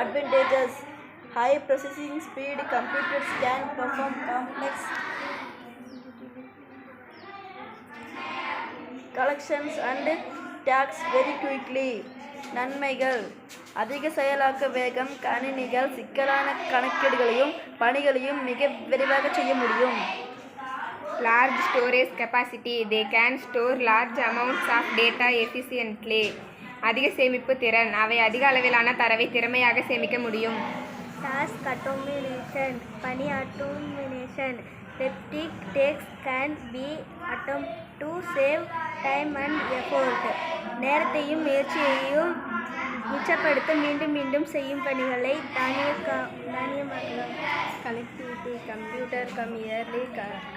advantages: high processing speed, computers can perform complex collections and tasks very quickly. நன்மைகள்: அதிக செயலாக்க வேகம், கணினிகள் சிக்கலான கணக்கீடுகளையும் பணிகளையும் மிக விரைவாக செய்ய முடியும். Large storage capacity, they can store large amounts of data efficiently. அதிக சேமிப்பு திறன், அவை அதிக அளவிலான தரவை திறமையாக சேமிக்க முடியும். Task automation, பணி automation, repetitive tasks can be automated to save time and effort. நேரத்தையும் முயற்சியையும் மிச்சப்படுத்த மீண்டும் மீண்டும் செய்யும் பணிகளை தானியமாக்கலாம். Connectivity, computer can easily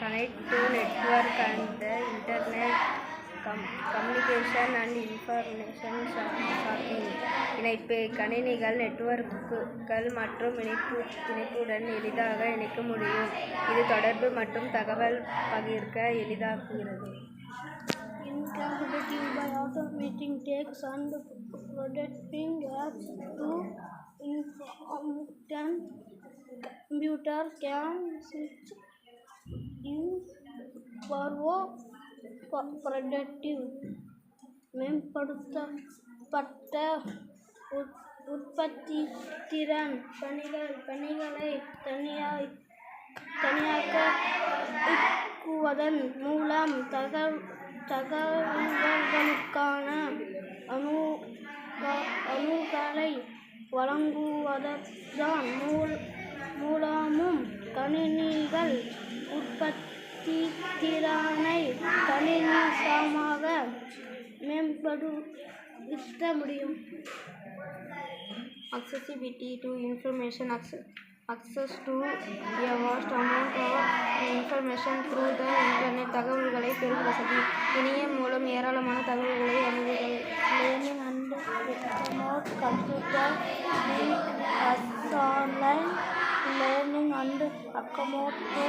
connect to network and the internet. Communication and information sharing. இணைப்பு, கணினிகள் நெட்வொர்க்குகள் மற்றும் இணைப்புடன் எளிதாக இணைக்க முடியும். இது தொடர்பு மற்றும் தகவல் பகிர்க்க எளிதாக்குகிறது. Incapability by automating tasks and producing apps to incompetent computer can switch in productive. மேம்படுத்தப்பட்ட உற்பத்தி திறன், பணிகளை தனியாக்குவதன் மூலம் தகவல்களுக்கான அணுகலை வழங்குவதன் மூலமும் கணினிகள் உற்பத்தி திறனை கணிசமாக மேம்படுத்த முடியும். Accessibility to information, access to a vast amount of information through the internet. தகவல்களை பெறும் வசதி, இணையம் மூலம் ஏராளமான தகவல்களை அணுகுதல். Learning and remote computer online learning and accommodate to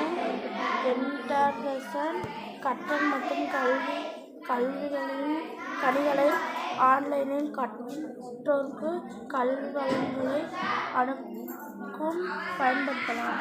integration. கற்றல் மற்றும் கல்விகளை ஆன்லைனில் கற்றோருக்கு கல்விகளை அணுகும் பயன்படுத்தலாம்.